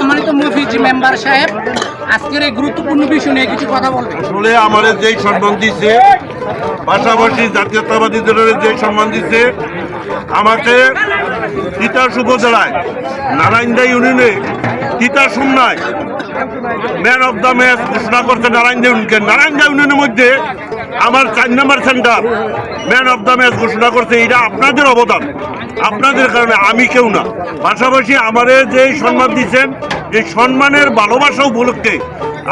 সম্মানিত মফিজি মেম্বার সাহেব আজকের এই গুরুত্বপূর্ণ বিষয় নিয়ে কিছু কথা বলবেন। আসলে আমাদের যেই সম্মান দিচ্ছে, পাশাপাশি জাতীয়তাবাদী দলের যে সম্মান দিচ্ছে, আমাকে তিতাস উপজেলায় নারায়ণদা ইউনিয়নে তিতাস সুমনায় ম্যান অফ দ্য ম্যাচ ঘোষণা করছে নারায়ণদা ইউনিয়নকে। নারায়ণদা ইউনিয়নের মধ্যে আমার 4 নম্বর center man of the match ঘোষণা করছে। এটা আপনাদের অবদান, আপনাদের কারণে, আমি কেউ না। পাশাপাশি আমাদের যে সম্মান দিচ্ছেন, এই সম্মানের ভালোবাসা উপলক্ষে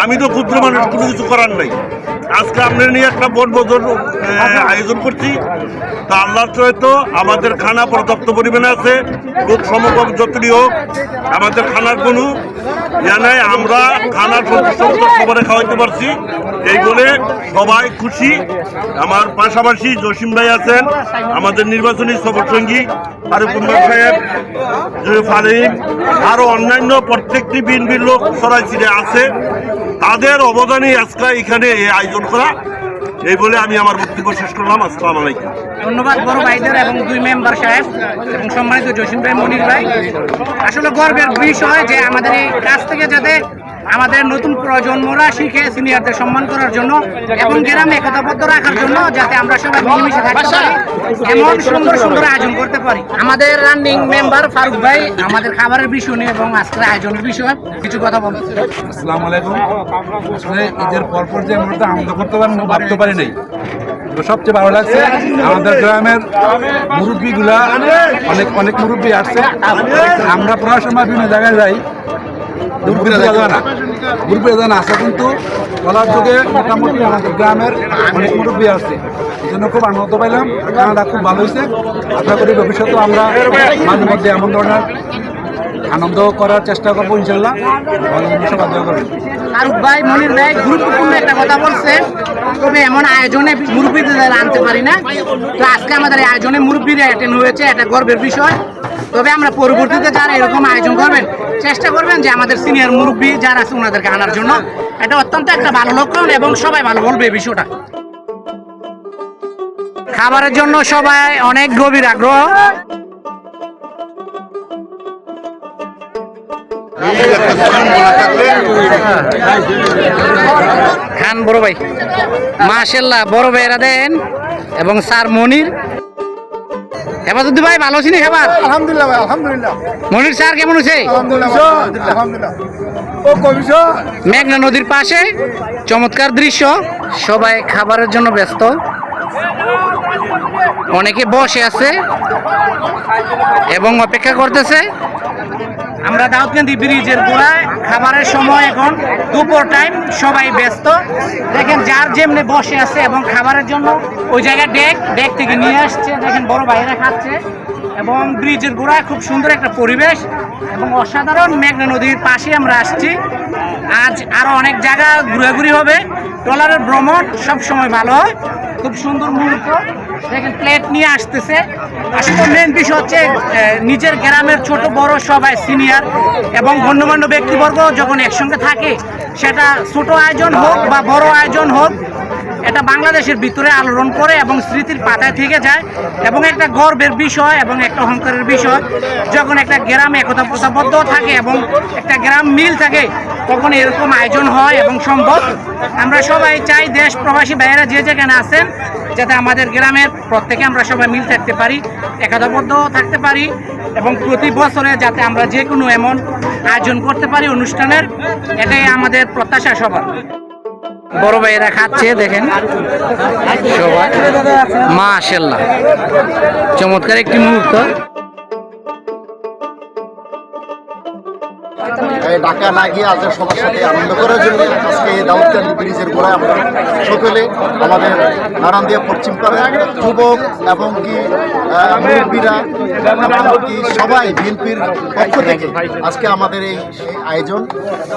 আমি তো ক্ষুদ্র মানুষ, কোনো কিছু করার নাই। আজকে আপনার নিয়ে একটা বনভোজন আয়োজন করছি। তা আল্লাহর তো আমাদের খানা পর্যাপ্ত পরিমাণে আছে, লোক সমকম যতটি হোক, আমাদের খানার কোনো ইয়া নাই। আমরা খানার সন্তুষ্ট সবারে খাওয়াইতে পারছি, এই বলে সবাই খুশি। আমার পাশাপাশি জসিম ভাই আছেন, আমাদের নির্বাচনী সফরসঙ্গী আরিফুল্লাহ সাহেব, ফালিম, আরও অন্যান্য প্রত্যেকটি বিএনপির লোক সরাইছিরে আছে। তাদের অবদানে আজকে এখানে এই আয়োজন করা, এই বলে আমি আমার বক্তব্য শেষ করলাম। আসসালামু আলাইকুম। ধন্যবাদ বড় ভাইদের এবং 2 মেম্বার সাহেব এবং সম্মানিত জসিম ভাই, মনির ভাই। আসলে গর্বের বিষয় যে আমাদের এই কাজ থেকে যাতে আমাদের নতুন প্রজন্মরা শিখে সিনিয়রদের সম্মান করার জন্য এবং গ্রামে একতাবদ্ধ রাখার জন্য, যাতে আমরা সবাই মিলেমিশে থাকতে পারি, এমন সুন্দর সুন্দর আয়োজন করতে পারি। আমাদের রানিং মেম্বার ফারুক ভাই আমাদের খাবারের বিষয় নিয়ে এবং আজকের আয়োজনের বিষয়ে কিছু কথা বলতে। আসসালামু আলাইকুম। আসলে ঈদের পরপর যে আমরা আনন্দ করতে পারি ভাবতে পারি নাই। সবচেয়ে ভালো লাগছে আমাদের গ্রামের মুরব্বীগুলা, অনেক মুরব্বী আসছে। আমরা প্রায় সময় বিভিন্ন জায়গায় যাই, মুরব্বী জানা আছে, কিন্তু বলার যুগে মোটামুটি আমাদের গ্রামের অনেক মুরব্বী আসছে। এই জন্য খুব আনন্দ পাইলাম, খানাটা খুব ভালো হয়েছে। আশা করি ভবিষ্যতেও আমরা মাঝে মধ্যে এমন ধরনের আনন্দ করার চেষ্টা করবো ইনশাল্লাহ। ফারুক ভাই, মনির ভাই গুরুত্বপূর্ণ একটা কথা বলছে, তবে এমন আয়োজনে মুরব্বীদের আনতে পারি না। তো আজকে আমাদের এই আয়োজনে মুরব্বীরা অ্যাটেন্ড হয়েছে, এটা গর্বের বিষয়। তবে আমরা পরবর্তীতে যারা এরকম আয়োজন করবেন, চেষ্টা করবেন যে আমাদের সিনিয়র মুরব্বী যারা আছে ওনাদেরকে আনার জন্য। এটা অত্যন্ত একটা ভালো লক্ষণ এবং সবাই ভালো বলবে এই বিষয়টা। খাবারের জন্য সবাই অনেক গভীর আগ্রহ। খান বড় ভাই, মাশাআল্লাহ, বড় ভাইরা দেন এবং স্যার মনির। এবার যদি ভাই ভালো ছিনি খাবার? আলহামদুলিল্লাহ ভাই, আলহামদুলিল্লাহ। মনির স্যার কেমন হয়েছে? আলহামদুলিল্লাহ। ও কমিশন মেঘনা নদীর পাশে চমৎকার দৃশ্য, সবাই খাবারের জন্য ব্যস্ত, অনেকে বসে আছে এবং অপেক্ষা করতেছে। আমরা দাউদকান্দি ব্রিজের গোড়ায়, খাবারের সময় এখন দুপুর টাইম, সবাই ব্যস্ত। দেখেন যার যেমনি বসে আছে এবং খাবারের জন্য ওই জায়গায় ডেক থেকে নিয়ে আসছে। দেখেন বড় ভাইরা খাচ্ছে এবং ব্রিজের গোড়ায় খুব সুন্দর একটা পরিবেশ এবং অসাধারণ। মেঘনা নদীর পাশে আমরা আসছি। আজ আরও অনেক জায়গা ঘুরাঘুরি হবে। ট্রলারের ভ্রমণ সবসময় ভালো হয়, খুব সুন্দর মুহূর্ত। দেখেন প্লেট নিয়ে আসতেছে। আসলে মেন বিষয় হচ্ছে নিজের গ্রামের ছোট বড় সবাই সিনিয়র এবং গণ্যমান্য ব্যক্তিবর্গ যখন একসঙ্গে থাকে, সেটা ছোট আয়োজন হোক বা বড় আয়োজন হোক, এটা বাংলাদেশের ভিতরে আলোড়ন করে এবং স্মৃতির পাতায় থেকে যায় এবং একটা গর্বের বিষয় এবং একটা অহংকারের বিষয়। যখন একটা গ্রাম একতাবদ্ধ থাকে এবং একটা গ্রাম মিল থাকে, তখন এরকম আয়োজন হয় এবং সম্ভব। আমরা সবাই চাই দেশ প্রবাসী ভাইয়েরা যে যেখানে আছেন, যাতে আমাদের গ্রামের প্রত্যেকে আমরা সবাই মিল থাকতে পারি, একতাবদ্ধ থাকতে পারি এবং প্রতি বছরে যাতে আমরা যে কোনো এমন আয়োজন করতে পারি অনুষ্ঠানের, এটাই আমাদের প্রত্যাশা সবার। বড় ভাইয়েরা খাচ্ছে, দেখেন সবাই, মাশাআল্লাহ, চমৎকার একটি মুহূর্ত। ঢাকা না গিয়ে আজকে সবার সাথে আনন্দ করার জন্য আজকে দাউদকান্দি ব্রিজের গোড়ায় আমরা সকলে আমাদের নারায়ণদিয়া পশ্চিম পাড়ার যুবক এবং কি মুরব্বীরা এমনকি সবাই বিএনপির পক্ষ থেকে আজকে আমাদের এই আয়োজন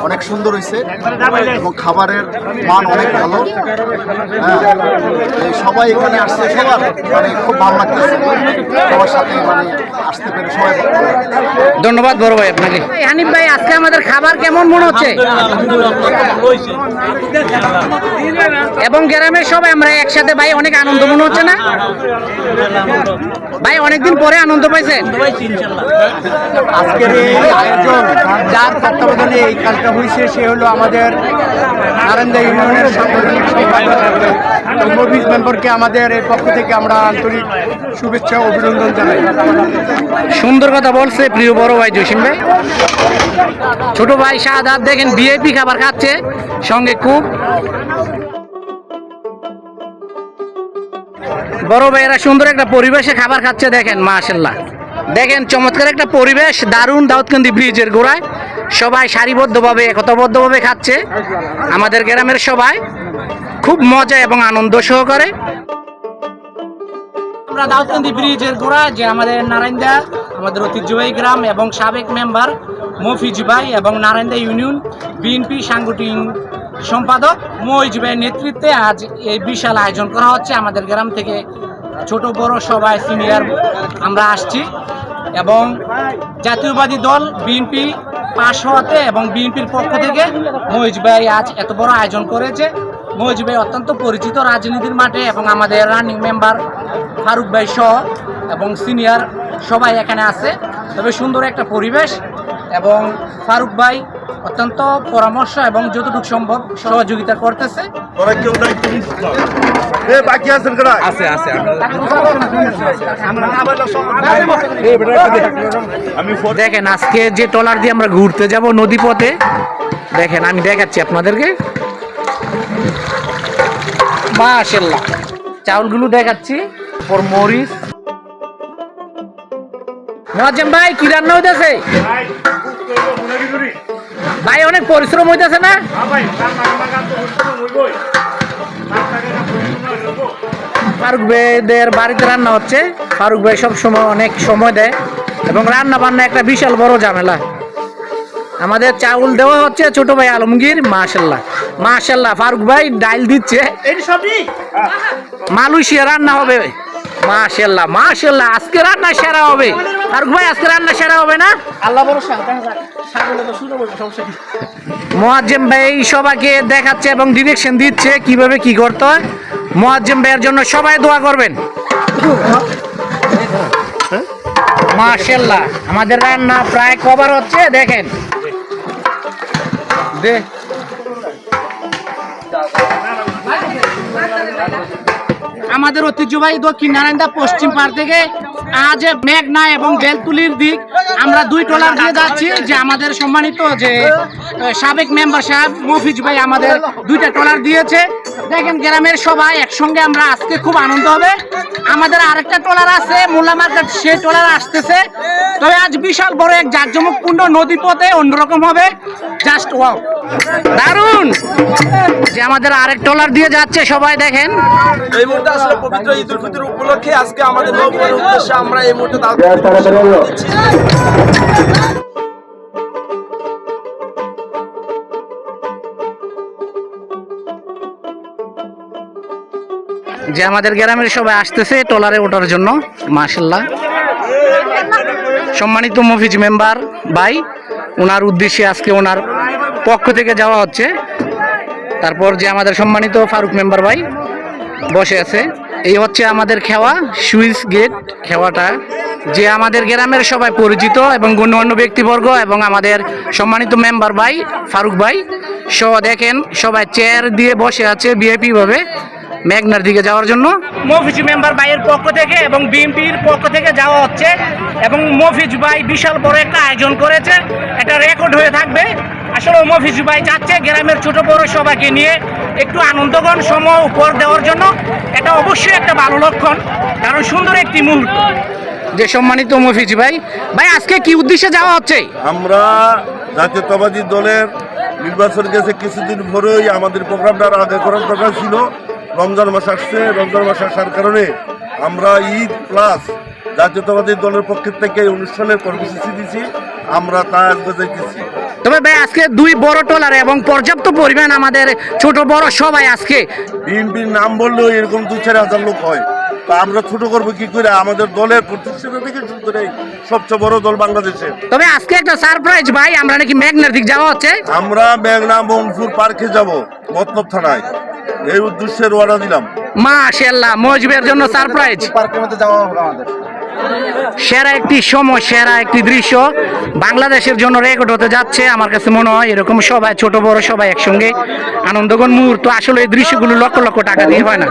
অনেক সুন্দর হয়েছে এবং খাবারের মান অনেক ভালো। সবাই এখানে আসছে, সবার মানে খুব ভালো লাগতেছে, সবার সাথে মানে আসতে পেরে সবাই। ধন্যবাদ বড় ভাই আপনাকে। হানিফ ভাই, আজকে আমাদের খাবার কেমন মনে হচ্ছে? এবং গ্রামের সবাই আমরা একসাথে ভাই, অনেক আনন্দ মনে হচ্ছে না ভাই অনেকদিন পরে আনন্দ পাইছেন? আজকের এই আয়োজন যার তত্ত্বাবধানে এই কাজটা হয়েছে সে হলো আমাদের নারায়ণদা ইউনিয়নের সাংগঠনিক সম্পাদক মফিজ মেম্বারকে আমাদের এই পক্ষ থেকে আমরা আন্তরিক শুভেচ্ছা ও অভিনন্দন জানাই। সুন্দর কথা বলছে প্রিয় বড় ভাই জসিম ভাই। ছোট ভাই শাহাদাত দেখেন ভিআইপি খাবার খাচ্ছে, সঙ্গে খুব বড় ভাইয়েরা সুন্দর একটা পরিবেশে খাবার খাচ্ছে। দেখেন মাশাআল্লাহ, দেখেন চমৎকার একটা পরিবেশ, দারুণ। দাউদকান্দি ব্রিজের গোড়ায় সবাই সারিবদ্ধভাবে একতাবদ্ধভাবে খাচ্ছে। আমাদের গ্রামের সবাই খুব মজা এবং আনন্দ সহকারে। আমরা দাউদকান্দি ব্রিজের গোড়ায় যে আমাদের নারায়ণদা, আমাদের ঐতিহ্যবাহী গ্রাম এবং সাবেক মেম্বার মফিজ ভাই এবং নারায়ণদা ইউনিয়ন বিএনপি সাংগঠনিক সম্পাদক মহিজ ভাইয়ের নেতৃত্বে আজ এই বিশাল আয়োজন করা হচ্ছে। আমাদের গ্রাম থেকে ছোট বড় সবাই সিনিয়র আমরা আসছি এবং জাতীয়বাদী দল বিএনপি পাশ হওয়াতে এবং বিএনপির পক্ষ থেকে মহিজ ভাই আজ এত বড় আয়োজন করেছে। মহিজ ভাই অত্যন্ত পরিচিত রাজনীতির মাঠে এবং আমাদের রানিং মেম্বার ফারুক ভাই সহ এবং সিনিয়র সবাই এখানে আছে। তবে সুন্দর একটা পরিবেশ এবং ফারুক ভাই অত্যন্ত পরামর্শ এবং যতটুকু সম্ভব সহযোগিতা করতেছে। দেখেন আজকে যে ট্রলার দিয়ে আমরা ঘুরতে যাব নদী পথে, দেখেন আমি দেখাচ্ছি আপনাদেরকে। মাশাআল্লাহ, চাউলগুলো দেখাচ্ছি। পর মরিচ মুয়াজ্জেম ভাই কি রান্না হইতেছে? ভাই অনেক পরিশ্রম হইতেছে না? ফারুক ভাইদের বাড়িতে রান্না হচ্ছে। ফারুক ভাই সব সময় অনেক সময় দেয় এবং রান্না বান্না একটা বিশাল বড় ঝামেলা। আমাদের চাউল দেওয়া হচ্ছে ছোট ভাই আলমগীর। মাশাআল্লাহ মাশাআল্লাহ, ফারুক ভাই ডাইল দিচ্ছে। মালয়েশিয়া রান্না হবে। মাশাআল্লাহ মাশাআল্লাহ, আজকে রান্না সেরা হবে। ফারুক ভাই আজকে রান্না সেরা হবে না? আল্লাহ ভরসা। মুয়াজ্জেম ভাই সবাইকে দেখাচ্ছে এবং ডিরেকশন দিচ্ছে কিভাবে কি করতে হয়। মুয়াজ্জেম ভাইয়ের জন্য সবাই দোয়া করবেন। মাশাআল্লাহ, আমাদের রান্না প্রায় কভার হচ্ছে। দেখেন আমাদের ঐতিহ্যবাহী দক্ষিণ নারায়ণদা পশ্চিম পাড় থেকে আজ মেঘনা এবং বেলতুলির দিক আমরা দুই ট্রলার দিয়ে যাচ্ছি। যে আমাদের সম্মানিত যে সাবেক মেম্বার সাহেব মফিজ ভাই আমাদের দুইটা ট্রলার দিয়েছে। দেখেন গ্রামের সবাই একসঙ্গে আমরা আজকে খুব আনন্দ হবে। আমাদের আরেকটা ট্রলার আছে মোল্লা মার্কেট, সেই ট্রলার আসতেছে। তবে আজ বিশাল বড় এক জাঁকজমকপূর্ণ নদী পথে অন্যরকম হবে। জাস্ট ওয়াও, দারুণ। যে আমাদের আরেক ট্রলার দিয়ে যাচ্ছে সবাই দেখেন। এই মুহূর্তে আসলে পবিত্র ঈদ উল ফিতর উপলক্ষে আজকে আমাদের নৌকার উদ্দেশ্যে আমরা এই মুহূর্তে যে আমাদের গ্রামের সবাই আসতেছে ট্রলারে ওঠার জন্য। মাশাআল্লাহ, সম্মানিত মফিজ মেম্বার ভাই, ওনার উদ্দেশ্যে আজকে ওনার পক্ষ থেকে যাওয়া হচ্ছে। তারপর যে আমাদের সম্মানিত ফারুক মেম্বার ভাই বসে আছে। এই হচ্ছে আমাদের খেওয়া সুইচ গেট খেওয়াটা, যে আমাদের গ্রামের সবাই পরিচিত এবং গণ্যমান্য ব্যক্তিবর্গ এবং আমাদের সম্মানিত মেম্বার ভাই ফারুক ভাই সহ দেখেন সবাই চেয়ার দিয়ে বসে আছে ভিআইপি ভাবে মেঘনার দিকে যাওয়ার জন্য। মফিজ মেম্বার ভাইয়ের পক্ষ থেকে এবং বিএনপির পক্ষ থেকে যাওয়া হচ্ছে এবং মফিজ ভাই বিশাল বড় একটা আয়োজন করেছে, এটা রেকর্ড হয়ে থাকবে। আসলে মফিজ ভাই যাচ্ছে গ্রামের ছোট বড় সবাইকে নিয়ে একটু আনন্দঘন সময় উপহার দেওয়ার জন্য। এটা অবশ্যই একটা ভালো লক্ষণ, কারণ সুন্দর একটি মুহূর্ত। যে সম্মানিত মফিজ ভাই, ভাই আজকে কি উদ্দেশ্যে যাওয়া হচ্ছে? আমরা জাতীয়তাবাদী দলের নির্বাচন গেছে কিছুদিন পরেই আমাদের প্রোগ্রামটা আগে করার দরকার ছিল। রমজান মাস আসছে, রমজান মাস আসার কারণে আমরা ঈদ প্লাস জাতীয়তাবাদী দলের পক্ষ থেকে অনুষ্ঠানের কর্মসূচি দিয়েছি, আমরা তা আজকে যাইতেছি। তবে ভাই আজকে দুই বড় ট্রলার এবং পর্যাপ্ত পরিমাণ আমাদের ছোট বড় সবাই আজকে বিএনপির নাম বললেও এরকম 2-4 হাজার লোক হয়, তা আমরা ছোট করবো কি করে? আমাদের দলের প্রতিষ্ঠাতা থেকে শুরু করে সবচেয়ে বড় দল বাংলাদেশে। তবে আজকে একটা সারপ্রাইজ ভাই, আমরা নাকি মেঘনার দিক যাওয়া হচ্ছে। আমরা মেঘনা মংপুর পার্কে যাব, মতলব থানায়, এই উদ্দেশ্যে রওনা দিলাম। মাশাআল্লাহ, মজিবের জন্য সারপ্রাইজ। পার্কের মধ্যে যাওয়া হবে আমাদের। সেরা একটি সময়, সেরা একটি দৃশ্য বাংলাদেশের জন্য রেকর্ড হতে যাচ্ছে। আমার কাছে মনে হয় এরকম সবাই ছোট বড় সবাই একসঙ্গে আনন্দঘন মুহূর্ত, আসলে এই দৃশ্যগুলো লক্ষ লক্ষ টাকা দিয়ে হয় না।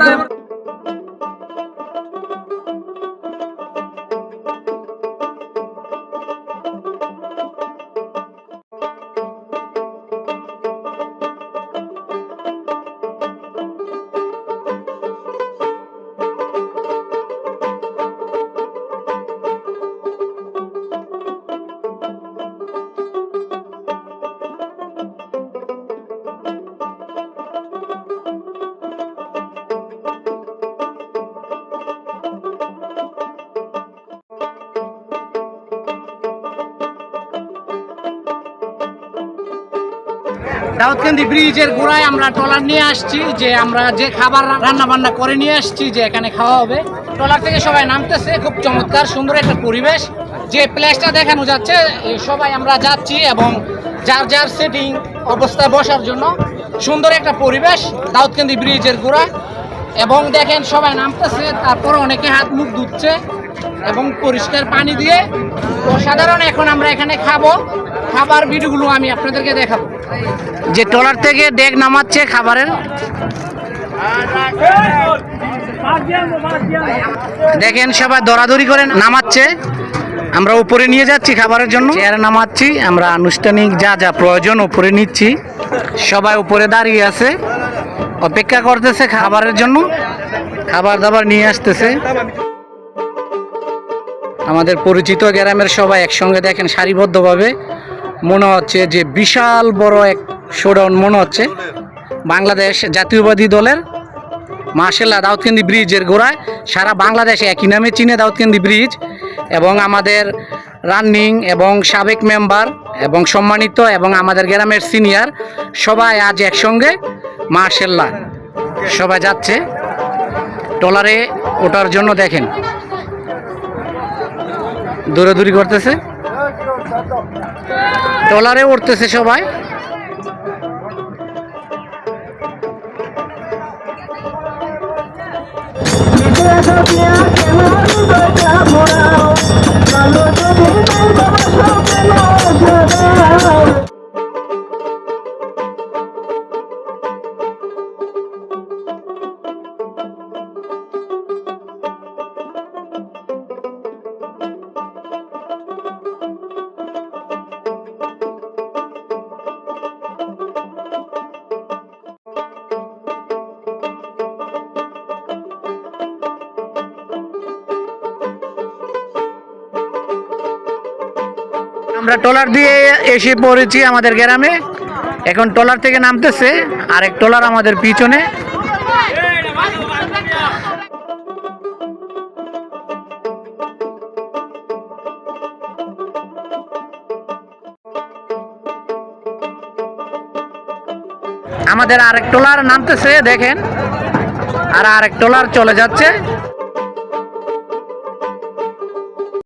দাউদকান্দি ব্রিজের গোড়ায় আমরা ট্রলার নিয়ে আসছি, যে আমরা যে খাবার রান্না বান্না করে নিয়ে আসছি যে এখানে খাওয়া হবে। ট্রলার থেকে সবাই নামতেছে, খুব চমৎকার সুন্দর একটা পরিবেশ। যে প্লেসটা দেখানো যাচ্ছে সবাই আমরা যাচ্ছি এবং যার যার সেটিং অবস্থায় বসার জন্য সুন্দর একটা পরিবেশ দাউদকান্দি ব্রিজের গোড়ায়। এবং দেখেন সবাই নামতেছে, তারপর অনেকে হাত মুখ ধুচ্ছে এবং পরিষ্কার পানি দিয়ে অসাধারণ। এখন আমরা এখানে খাবো, খাবার ভিডিওগুলো আমি আপনাদেরকে দেখাবো। যে ট্রলার থেকে ডেক নামাচ্ছে খাবারের, দেখেন সবাই দরাদরি করে নামাচ্ছে। আমরা উপরে নিয়ে যাচ্ছি খাবারের জন্য, চেয়ারে নামাচ্ছি আমরা, আনুষ্ঠানিক যা যা প্রয়োজন উপরে নিচ্ছি। সবাই উপরে দাঁড়িয়ে আছে, অপেক্ষা করতেছে খাবারের জন্য, খাবার দাবার নিয়ে আসতেছে। আমাদের পরিচিত গ্রামের সবাই একসঙ্গে দেখেন সারিবদ্ধভাবে, মনে হচ্ছে যে বিশাল বড় এক শোডাউন মনে হচ্ছে বাংলাদেশ জাতীয়বাদী দলের। মাশাআল্লাহ, দাউদকান্দি ব্রিজের গোড়ায় সারা বাংলাদেশে একই নামে চিনে দাউদকান্দি ব্রিজ। এবং আমাদের রানিং এবং সাবেক মেম্বার এবং সম্মানিত এবং আমাদের গ্রামের সিনিয়র সবাই আজ একসঙ্গে মাশাআল্লাহ সবাই যাচ্ছে ট্রলারে ওঠার জন্য। দেখেন দৌড়াদৌড়ি করতেছে, ট্রলারে উঠতেছে সবাই। আমরা ট্রলার দিয়ে এসে পড়েছি আমাদের গ্রামে। এখন ট্রলার থেকে নামতেছে আরেক ট্রলার আমাদের পিছনে। আমাদের আরেক ট্রলার নামতেছে দেখেন, আর আরেক ট্রলার চলে যাচ্ছে।